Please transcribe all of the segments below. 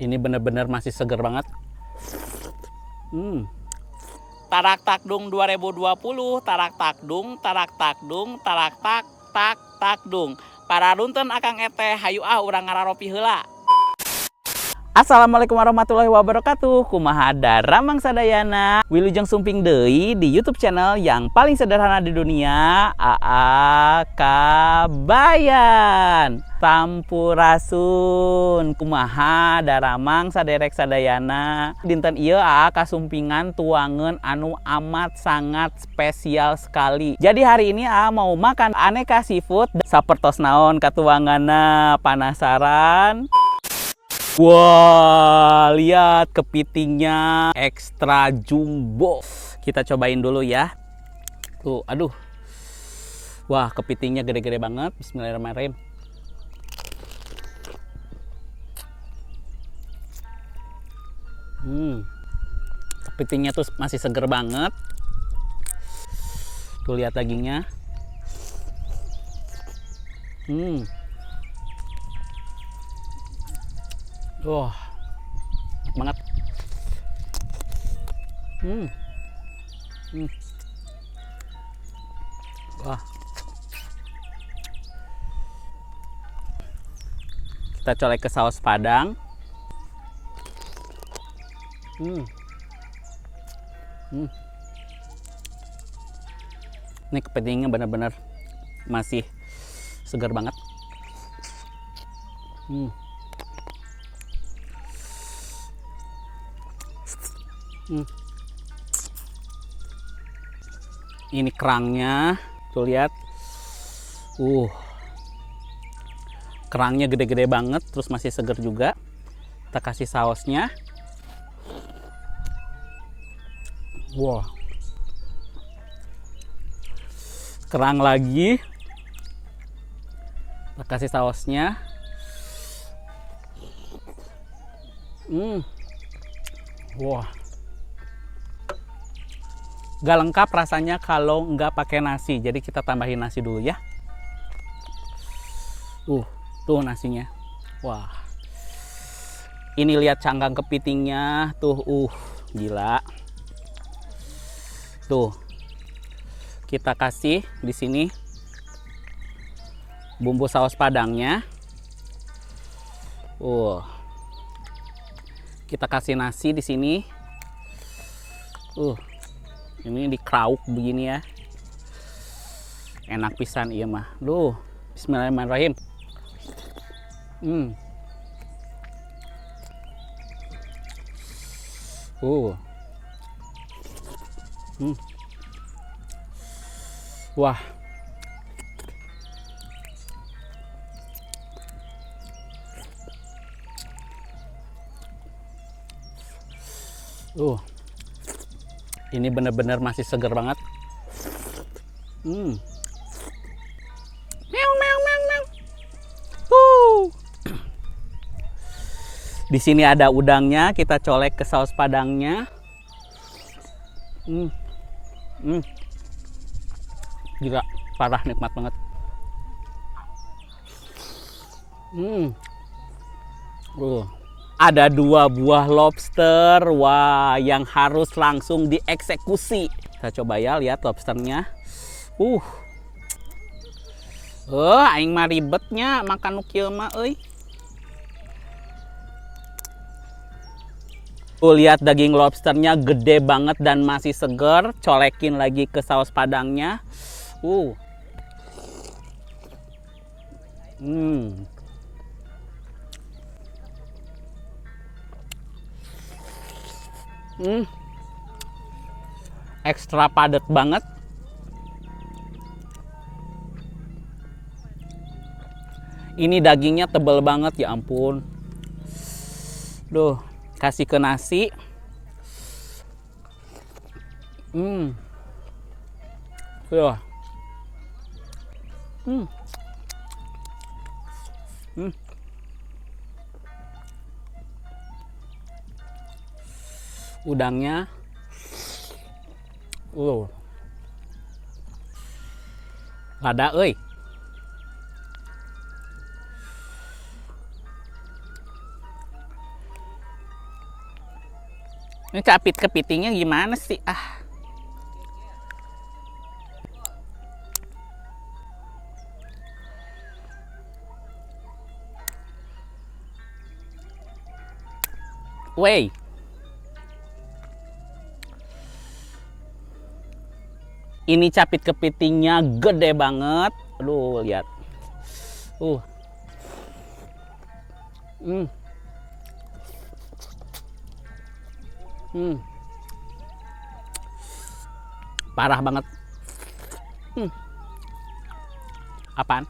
Ini bener-bener masih seger banget. Tarak takdung 2020, tarak takdung, tarak takdung, tarak tak tak takdung. Para runtun akang eteh hayu urang ngararopi heula. Assalamualaikum warahmatullahi wabarakatuh. Kumaha daramang sadayana. Wilujeng sumping deui di YouTube channel yang paling sederhana di dunia, AA Kabayan. Sampurasun. Kumaha daramang saderek sadayana. Dinten ieu AA kasumpingan tuangan anu amat sangat spesial sekali. Jadi hari ini AA mau makan aneka seafood sapertos naon katuanganna, penasaran? Wah, lihat kepitingnya ekstra jumbo. Kita cobain dulu ya. Tuh, aduh. Wah, kepitingnya gede-gede banget. Bismillahirrahmanirrahim. Kepitingnya tuh masih seger banget. Tuh lihat dagingnya. Wah, enak banget. Wah. Kita colek ke saus padang. Ini kepitingnya benar-benar masih segar banget. Ini kerangnya, tuh lihat. Kerangnya gede-gede banget, terus masih segar juga. Kita kasih sausnya. Wah. Kerang lagi. Kita kasih sausnya. Wah. Gak lengkap rasanya kalau nggak pakai nasi. Jadi kita tambahin nasi dulu ya. Tuh nasinya. Wah. Ini lihat cangkang kepitingnya. Tuh, gila. Tuh. Kita kasih di sini bumbu saus padangnya. Kita kasih nasi di sini. Ini dikrauk begini ya. Enak pisan iya mah. Duh, bismillahirrahmanirrahim. Wah. Ini benar-benar masih segar banget. Meow, meow, meow, meow. Di sini ada udangnya, kita colek ke saus padangnya. Gila, parah nikmat banget. Ada 2 buah lobster, wah, yang harus langsung dieksekusi. Kita coba ya, lihat lobsternya. Aing mah ribetnya makan nu kieu mah euy. Lihat daging lobsternya gede banget dan masih seger. Colekin lagi ke saus padangnya. Ekstra padat banget. Ini dagingnya tebal banget, ya ampun. Duh, kasih ke nasi. Udangnya. Lada euy. Ini capit kepitingnya gimana sih? Ah. Wey. Ini capit kepitingnya gede banget. Aduh, lihat. Hmm. Parah banget. Apaan?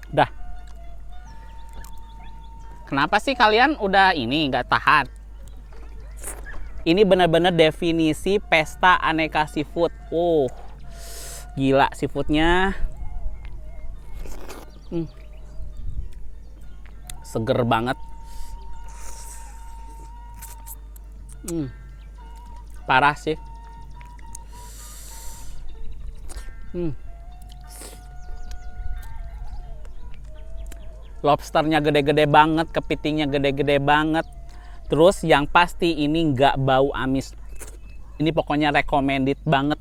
Udah. Kenapa sih kalian udah ini nggak tahan? Ini benar-benar definisi pesta aneka seafood. Gila seafoodnya. Seger banget. Parah sih. Lobsternya gede-gede banget, kepitingnya gede-gede banget. Terus yang pasti ini nggak bau amis. Ini pokoknya recommended banget.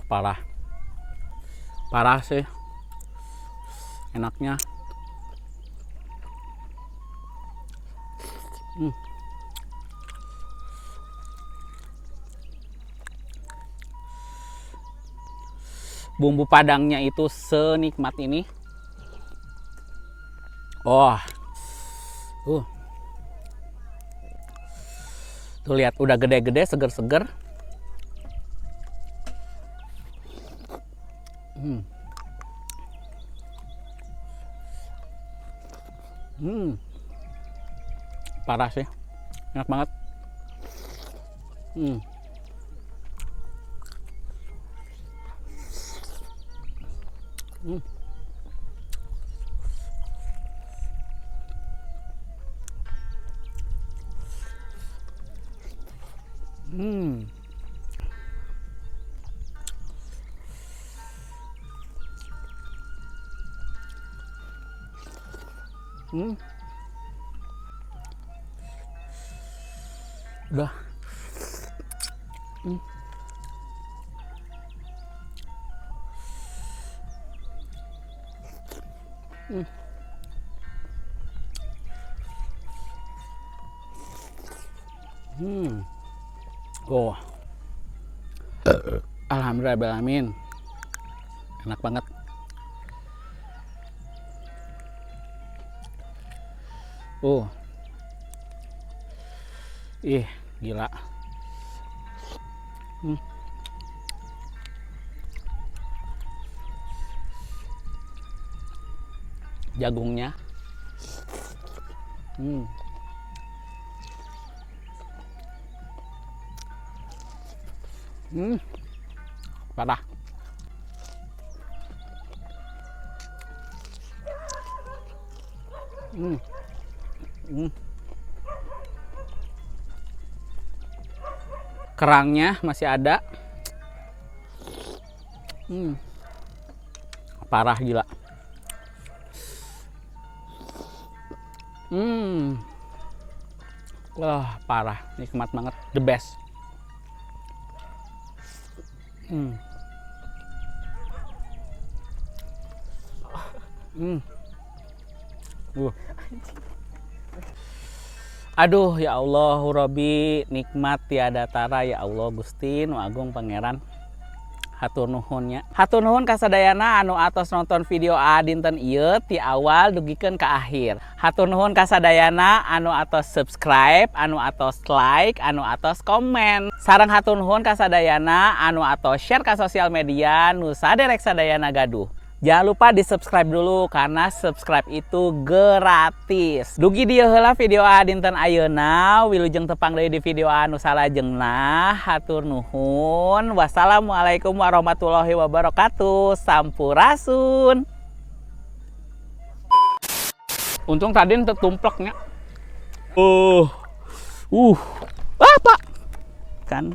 Parah. Parah sih. Enaknya. Bumbu padangnya itu senikmat ini. Tuh lihat, udah gede-gede, seger-seger. Parah sih, enak banget. Udah. Alhamdulillahirrahmanirrahim. Enak banget. Gila. Jagungnya. Parah. Kerangnya masih ada. Parah gila. Wah, parah. Nikmat banget. The best. Aduh, ya Allah, Rabbi, nikmat tiada tara, ya Allah Gusti Nu Agung Pangeran. Hatur nuhunnya. Hatur nuhun kasadayana anu atos nonton video dinten ieu ti awal dugikeun ka akhir. Hatur nuhun kasadayana anu atos subscribe, anu atos like, anu atos komen. Sareng hatur nuhun kasadayana anu atos share ka sosial media nu saderek sadayana gaduh. Jangan lupa di subscribe dulu karena subscribe itu gratis. Dugi dia heula video dinten ayeuna, wilujeng tepang deui di video anu salajengna. Hatur nuhun. Wassalamualaikum warahmatullahi wabarakatuh. Sampurasun. Untung tadi ente tumpleknya. Pak. Kan